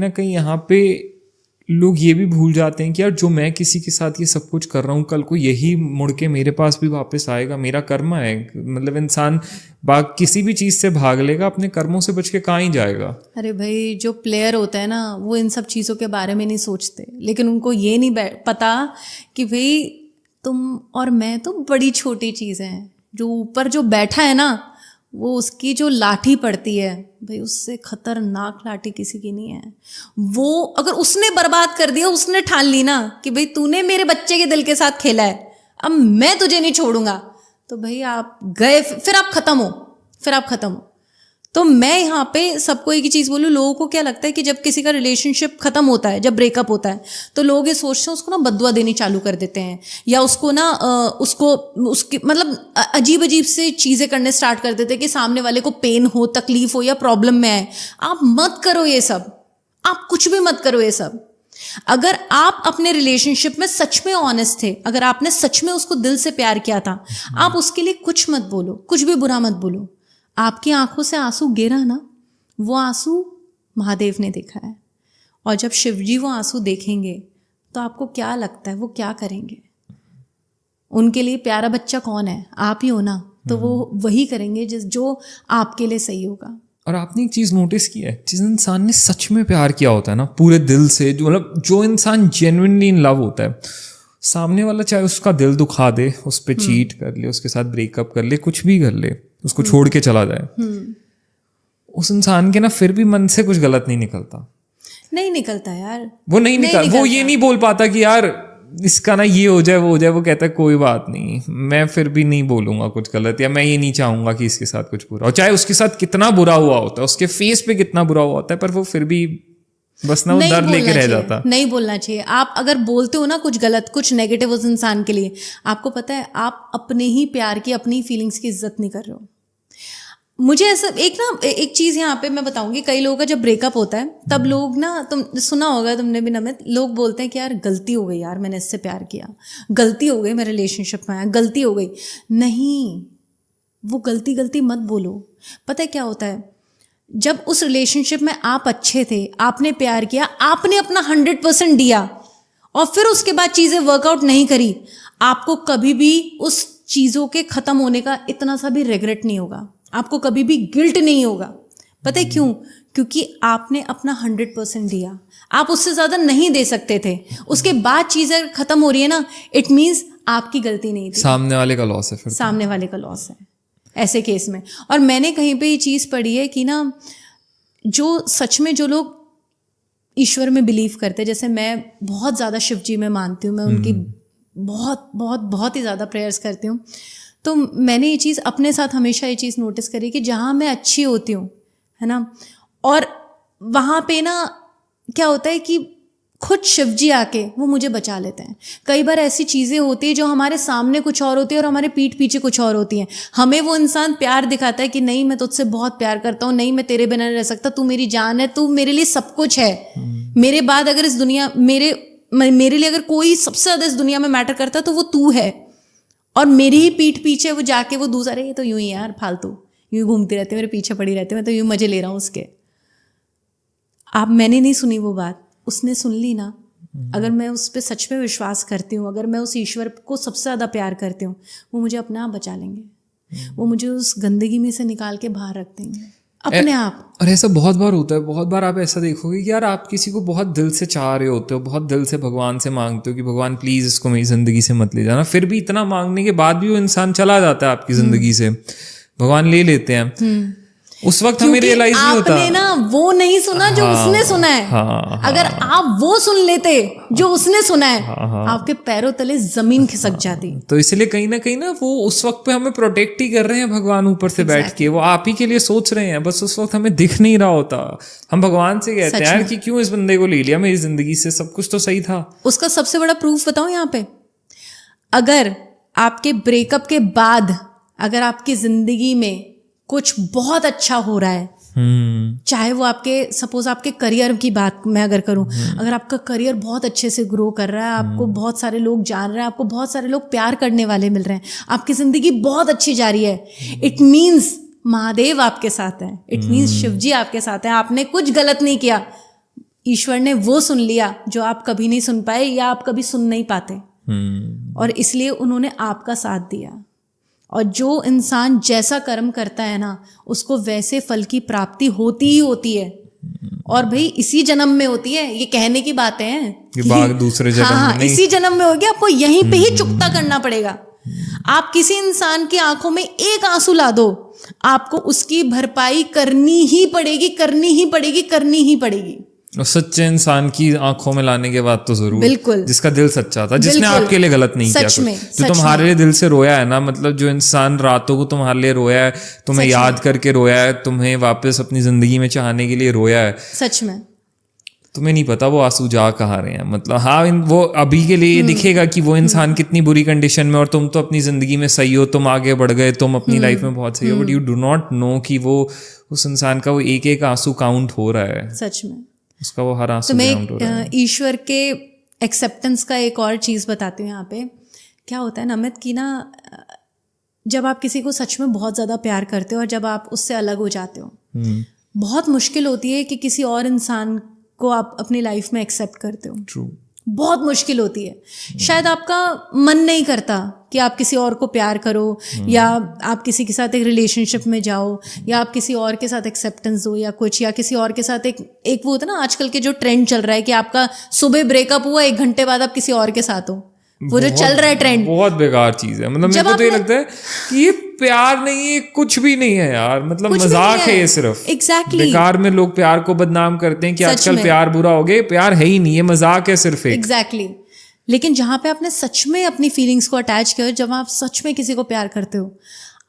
ना कहीं यहाँ पे लोग ये भी भूल जाते हैं कि यार जो मैं किसी के साथ ये सब कुछ कर रहा हूँ, कल को यही मुड़ के मेरे पास भी वापस आएगा, मेरा कर्म है। मतलब इंसान किसी भी चीज़ से भाग लेगा, अपने कर्मों से बच के कहाँ ही जाएगा। अरे भाई, जो प्लेयर होता है ना, वो इन सब चीज़ों के बारे में नहीं सोचते, लेकिन उनको ये नहीं पता कि भाई तुम और मैं तो बड़ी छोटी चीज़ है। जो ऊपर जो बैठा है ना, वो उसकी जो लाठी पड़ती है भाई, उससे खतरनाक लाठी किसी की नहीं है। वो अगर उसने बर्बाद कर दिया, उसने ठान ली ना कि भाई तूने मेरे बच्चे के दिल के साथ खेला है, अब मैं तुझे नहीं छोड़ूंगा, तो भाई आप गए, फिर आप खत्म हो। तो मैं यहाँ पे सबको एक ही चीज़ बोलूँ, लोगों को क्या लगता है कि जब किसी का रिलेशनशिप खत्म होता है, जब ब्रेकअप होता है, तो लोग ये सोचते हैं उसको ना बदुआ देनी चालू कर देते हैं, या उसको ना उसकी मतलब अजीब से चीज़ें करने स्टार्ट कर देते हैं कि सामने वाले को पेन हो, तकलीफ हो या प्रॉब्लम में है। आप मत करो ये सब, आप कुछ भी मत करो ये सब। अगर आप अपने रिलेशनशिप में सच में ऑनेस्ट थे, अगर आपने सच में उसको दिल से प्यार किया था, आप उसके लिए कुछ मत बोलो, कुछ भी बुरा मत बोलो। आपकी आंखों से आंसू गिरा ना, वो आंसू महादेव ने देखा है, और जब शिवजी वो आंसू देखेंगे तो आपको क्या लगता है वो क्या करेंगे? उनके लिए प्यारा बच्चा कौन है? आप ही हो ना, तो वो वही करेंगे जो आपके लिए सही होगा। और आपने एक चीज़ नोटिस की है, जिस इंसान ने सच में प्यार किया होता है ना पूरे दिल से, जो मतलब जो इंसान जेन्युइनली इन लव होता है, सामने वाला चाहे उसका दिल दुखा दे, उस पर चीट कर ले, उसके साथ ब्रेकअप कर ले, कुछ भी कर ले, उसको छोड़ के चला जाए, उस इंसान के ना फिर भी मन से कुछ गलत नहीं निकलता यार। वो नहीं निकलता। वो ये नहीं बोल पाता कि यार इसका ना ये हो जाए वो हो जाए। वो कहता है कोई बात नहीं, मैं फिर भी नहीं बोलूंगा कुछ गलत, या मैं ये नहीं चाहूंगा कि इसके साथ कुछ बुरा हो, चाहे उसके साथ कितना बुरा हुआ होता है, उसके फेस पे कितना बुरा हुआ होता है, पर वो फिर भी बस ना वो दर्द लेके रह जाता। नहीं बोलना चाहिए। आप अगर बोलते हो ना कुछ गलत, कुछ नेगेटिव उस इंसान के लिए, आपको पता है आप अपने ही प्यार की, अपनी फीलिंग्स की इज्जत नहीं कर रहे हो। मुझे ऐसा एक चीज़ यहाँ पे मैं बताऊंगी, कई लोगों का जब ब्रेकअप होता है तब लोग ना, तुम सुना होगा तुमने भी नमित, लोग बोलते हैं कि यार गलती हो गई यार, मैंने इससे प्यार किया, गलती हो गई, मैं रिलेशनशिप में आया, गलती हो गई। नहीं, वो गलती मत बोलो। पता है क्या होता है, जब उस रिलेशनशिप में आप अच्छे थे, आपने प्यार किया, आपने अपना 100% दिया, और फिर उसके बाद चीज़ें वर्कआउट नहीं करी, आपको कभी भी उस चीज़ों के ख़त्म होने का इतना सा भी रिग्रेट नहीं होगा, आपको कभी भी गिल्ट नहीं होगा। पता है क्यों? क्योंकि आपने अपना 100% दिया, आप उससे ज़्यादा नहीं दे सकते थे। उसके बाद चीज़ें ख़त्म हो रही है ना, इट मीन्स आपकी गलती नहीं थी, सामने वाले का लॉस है, फिर सामने वाले का लॉस है ऐसे केस में। और मैंने कहीं पे ये चीज़ पढ़ी है कि ना, जो सच में जो लोग ईश्वर में बिलीव करते हैं, जैसे मैं बहुत ज़्यादा शिव जी में मानती हूँ, मैं उनकी बहुत ही ज़्यादा प्रेयर्स करती हूँ, तो मैंने ये चीज़ अपने साथ हमेशा ये चीज़ नोटिस करी कि जहाँ मैं अच्छी होती हूँ, है ना, और वहाँ पे ना क्या होता है कि खुद शिवजी आके वो मुझे बचा लेते हैं। कई बार ऐसी चीज़ें होती है जो हमारे सामने कुछ और होती है और हमारे पीठ पीछे कुछ और होती हैं। हमें वो इंसान प्यार दिखाता है कि नहीं मैं तुझसे बहुत प्यार करता हूँ, नहीं मैं तेरे बिना नहीं रह सकता, तू मेरी जान है, तू मेरे लिए सब कुछ है। मेरे बाद अगर इस दुनिया मेरे लिए अगर कोई सबसे ज़्यादा इस दुनिया में मैटर करता है तो वो तू है। और मेरी ही पीठ पीछे वो जाके वो दूसरा, ये तो यूं ही यार फालतू यूं घूमती रहती है, मेरे पीछे पड़ी रहती है, मैं तो यूं मजे ले रहा हूँ उसके। मैंने नहीं सुनी वो बात, उसने सुन ली ना। अगर मैं उस पर सच में विश्वास करती हूँ, अगर मैं उस ईश्वर को सबसे ज़्यादा प्यार करती हूँ, वो मुझे अपने आप बचा लेंगे, वो मुझे उस गंदगी में से निकाल के बाहर रख देंगे अपने आप। और ऐसा बहुत बार होता है, बहुत बार आप ऐसा देखोगे कि यार आप किसी को बहुत दिल से चाह रहे होते हो, बहुत दिल से भगवान से मांगते हो कि भगवान प्लीज़ इसको मेरी ज़िंदगी से मत ले जाना, फिर भी इतना मांगने के बाद भी वो इंसान चला जाता है आपकी ज़िंदगी से, भगवान ले लेते हैं। उस वक्त हमें रियलाइज नहीं होता, आपने ना वो नहीं सुना जो उसने सुना है। अगर आप वो सुन लेते जो उसने सुना है, आपके पैरों तले जमीन खिसक जाती। तो इसलिए कहीं ना वो उस वक्त पे हमें प्रोटेक्ट ही कर रहे हैं भगवान ऊपर से बैठ के, वो आप ही के लिए सोच रहे हैं, बस उस वक्त हमें दिख नहीं रहा होता। हम भगवान से कहते हैं यार कि क्यों इस बंदे को ले लिया मेरी जिंदगी से, सब कुछ तो सही था। उसका सबसे बड़ा प्रूफ बताऊं यहाँ पे, अगर आपके ब्रेकअप के बाद अगर आपकी जिंदगी में कुछ बहुत अच्छा हो रहा है, चाहे वो आपके सपोज आपके करियर की बात मैं अगर करूं, अगर आपका करियर बहुत अच्छे से ग्रो कर रहा है, आपको बहुत सारे लोग जान रहे हैं, आपको बहुत सारे लोग प्यार करने वाले मिल रहे हैं, आपकी जिंदगी बहुत अच्छी जा रही है, इट मीन्स महादेव आपके साथ है, इट मीन्स शिवजी आपके साथ है, आपने कुछ गलत नहीं किया। ईश्वर ने वो सुन लिया जो आप कभी नहीं सुन पाए या आप कभी सुन नहीं पाते, और इसलिए उन्होंने आपका साथ दिया। और जो इंसान जैसा कर्म करता है ना, उसको वैसे फल की प्राप्ति होती ही होती है, और भाई इसी जन्म में होती है। ये कहने की बातें हैं कि दूसरे जन्म में नहीं, इसी जन्म में होगी। आपको यहीं पे ही चुकता करना पड़ेगा। आप किसी इंसान की आंखों में एक आंसू ला दो, आपको उसकी भरपाई करनी ही पड़ेगी, करनी ही पड़ेगी, करनी ही पड़ेगी। और सच्चे इंसान की आंखों में लाने के बाद तो जरूर, बिल्कुल, जिसका दिल सच्चा था, जिसने आपके लिए गलत नहीं किया, जो तुम्हारे लिए दिल से रोया है ना, मतलब जो इंसान रातों को तुम्हारे लिए रोया है, तुम्हें याद करके रोया है, तुम्हें वापस अपनी जिंदगी में चाहने के लिए रोया है, सच में तुम्हें नहीं पता वो आंसू जा कहाँ रहे हैं। मतलब हाँ, वो अभी के लिए दिखेगा कि वो इंसान कितनी बुरी कंडीशन में, और तुम तो अपनी जिंदगी में सही हो, तुम आगे बढ़ गए, तुम अपनी लाइफ में बहुत सही हो, but you do not know कि वो उस इंसान का वो एक एक आंसू काउंट हो रहा है, सच में उसका वो हर आंसू तो काउंट हो रहा है। ईश्वर के एक्सेप्टेंस का एक और चीज़ बताती हूँ यहाँ पे। क्या होता है नमित कि ना, जब आप किसी को सच में बहुत ज़्यादा प्यार करते हो और जब आप उससे अलग हो जाते हो, बहुत मुश्किल होती है कि किसी और इंसान को आप अपनी लाइफ में एक्सेप्ट करते हो। ट्रू, बहुत मुश्किल होती है। शायद आपका मन नहीं करता कि आप किसी और को प्यार करो, या आप किसी के साथ एक रिलेशनशिप में जाओ, या आप किसी और के साथ एक्सेप्टेंस दो, या कुछ, या किसी और के साथ एक वो होता है ना आजकल के जो ट्रेंड चल रहा है कि आपका सुबह ब्रेकअप हुआ, 1 घंटे बाद आप किसी और के साथ हो, वो जो चल रहा है ट्रेंड, बहुत बेकार चीज है। मतलब मेरे को तो ये लगता है कि ये प्यार नहीं है, कुछ भी नहीं है यार, मतलब मजाक है ये सिर्फ। एग्जैक्टली, बेकार में लोग प्यार को बदनाम करते हैं कि आजकल प्यार बुरा हो गया, प्यार है ही नहीं, ये मजाक है सिर्फ एक। एग्जैक्टली। लेकिन जहां पे आपने सच में अपनी फीलिंग्स को अटैच किया, जब आप सच में किसी को प्यार करते हो,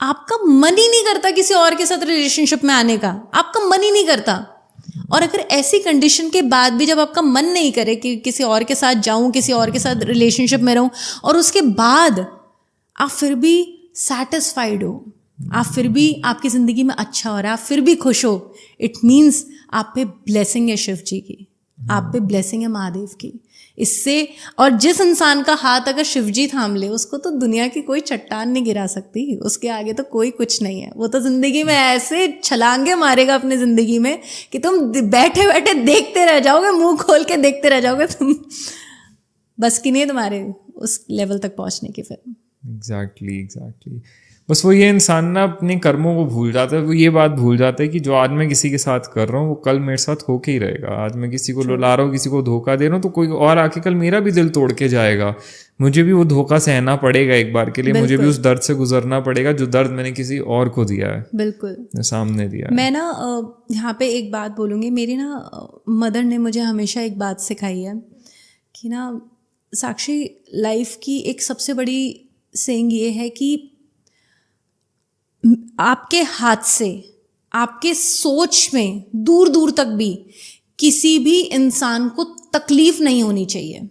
आपका मन ही नहीं करता किसी और के साथ रिलेशनशिप में आने का, आपका मन ही नहीं करता। और अगर ऐसी कंडीशन के बाद भी जब आपका मन नहीं करे कि किसी और के साथ जाऊं, किसी और के साथ रिलेशनशिप में रहूं, और उसके बाद आप फिर भी सैटिस्फाइड हो, आप फिर भी आपकी जिंदगी में अच्छा हो रहा है, आप फिर भी खुश हो, इट मीन्स आप पे ब्लेसिंग है शिव जी की, आप पे ब्लेसिंग है महादेव की। इससे, और जिस इंसान का हाथ अगर शिवजी थाम ले, उसको तो दुनिया की कोई चट्टान नहीं गिरा सकती, उसके आगे तो कोई कुछ नहीं है। वो तो जिंदगी में ऐसे छलांगे मारेगा अपनी जिंदगी में कि तुम बैठे बैठे देखते रह जाओगे, मुंह खोल के देखते रह जाओगे, तुम बस की नहीं है तुम्हारे उस लेवल तक पहुंचने की। फिर एग्जैक्टली बस वो ये इंसान ना अपने कर्मों को भूल जाता है, वो ये बात भूल जाता है कि जो आज मैं किसी के साथ कर रहा हूँ वो कल मेरे साथ होके ही रहेगा। आज मैं किसी को रुला रहा हूँ, किसी को धोखा दे रहा हूँ, तो कोई और आके कल मेरा भी दिल तोड़ के जाएगा, मुझे भी वो धोखा सहना पड़ेगा एक बार के लिए, मुझे भी उस दर्द से गुजरना पड़ेगा जो दर्द मैंने किसी और को दिया है, बिल्कुल सामने दिया है। मैं ना यहाँ पे एक बात बोलूँगी, मेरी ना मदर ने मुझे हमेशा एक बात सिखाई है कि ना साक्षी, लाइफ की एक सबसे बड़ी सेइंग ये है कि आपके हाथ से, आपके सोच में दूर दूर तक भी किसी भी इंसान को तकलीफ नहीं होनी चाहिए।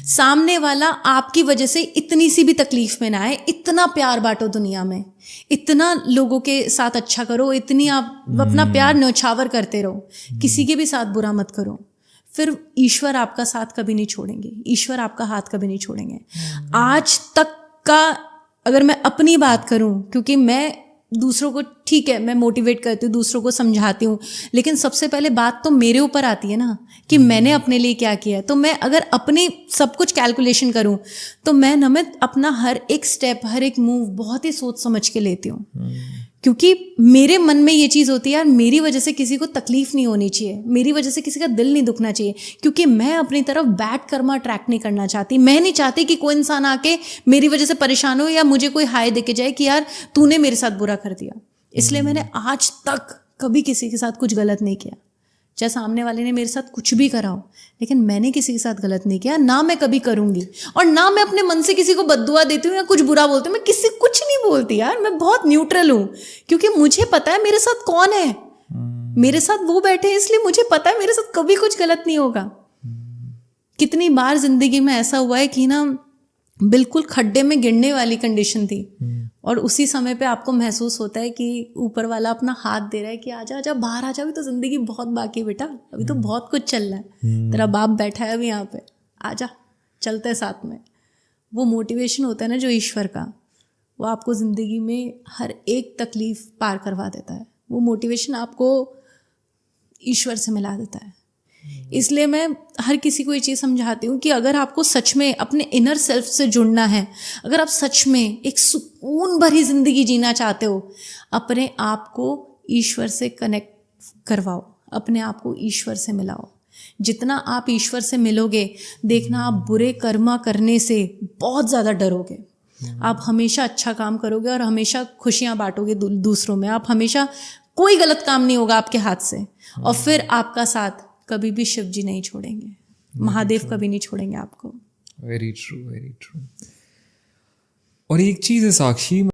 सामने वाला आपकी वजह से इतनी सी भी तकलीफ में ना आए। इतना प्यार बांटो दुनिया में, इतना लोगों के साथ अच्छा करो, इतनी आप अपना प्यार न्यौछावर करते रहो, किसी के भी साथ बुरा मत करो, फिर ईश्वर आपका साथ कभी नहीं छोड़ेंगे, ईश्वर आपका हाथ कभी नहीं छोड़ेंगे। आज तक का अगर मैं अपनी बात करूं, क्योंकि मैं दूसरों को, ठीक है मैं मोटिवेट करती हूँ, दूसरों को समझाती हूँ, लेकिन सबसे पहले बात तो मेरे ऊपर आती है ना कि मैंने अपने लिए क्या किया है। तो मैं अगर अपनी सब कुछ कैलकुलेशन करूँ तो मैं नमित अपना हर एक स्टेप, हर एक मूव बहुत ही सोच समझ के लेती हूँ, क्योंकि मेरे मन में ये चीज़ होती है यार, मेरी वजह से किसी को तकलीफ नहीं होनी चाहिए, मेरी वजह से किसी का दिल नहीं दुखना चाहिए, क्योंकि मैं अपनी तरफ बैड कर्मा अट्रैक्ट नहीं करना चाहती। मैं नहीं चाहती कि कोई इंसान आके मेरी वजह से परेशान हो या मुझे कोई हाय देके जाए कि यार तूने मेरे साथ बुरा कर दिया। इसलिए मैंने आज तक कभी किसी के साथ कुछ गलत नहीं किया, चाहे सामने वाले ने मेरे साथ कुछ भी करा हो, लेकिन मैंने किसी के साथ गलत नहीं किया, ना मैं कभी करूंगी, और ना मैं अपने मन से किसी को बद्दुआ देती हूँ या कुछ बुरा बोलती हूँ। मैं किसी कुछ नहीं बोलती यार, मैं बहुत न्यूट्रल हूँ, क्योंकि मुझे पता है मेरे साथ कौन है, मेरे साथ वो बैठे हैं, इसलिए मुझे पता है मेरे साथ कभी कुछ गलत नहीं होगा। कितनी बार जिंदगी में ऐसा हुआ है कि ना बिल्कुल खड्डे में गिरने वाली कंडीशन थी, और उसी समय पे आपको महसूस होता है कि ऊपर वाला अपना हाथ दे रहा है कि आजा आजा बाहर आ जा, अभी तो जिंदगी बहुत बाकी है बेटा, अभी तो बहुत कुछ चल रहा है, तेरा बाप बैठा है अभी यहाँ पे, आजा चलते हैं साथ में। वो मोटिवेशन होता है ना जो ईश्वर का, वो आपको ज़िंदगी में हर एक तकलीफ पार करवा देता है। वो मोटिवेशन आपको ईश्वर से मिला देता है। इसलिए मैं हर किसी को ये चीज़ समझाती हूँ कि अगर आपको सच में अपने इनर सेल्फ से जुड़ना है, अगर आप सच में एक सुकून भरी जिंदगी जीना चाहते हो, अपने आप को ईश्वर से कनेक्ट करवाओ, अपने आप को ईश्वर से मिलाओ। जितना आप ईश्वर से मिलोगे, देखना आप बुरे कर्मा करने से बहुत ज़्यादा डरोगे। आप हमेशा अच्छा काम करोगे और हमेशा खुशियाँ बांटोगे दूसरों में। आप हमेशा, कोई गलत काम नहीं होगा आपके हाथ से, और फिर आपका साथ कभी भी शिव जी नहीं छोड़ेंगे, महादेव कभी नहीं छोड़ेंगे आपको। Very true, very true. और एक चीज़ है साक्षी,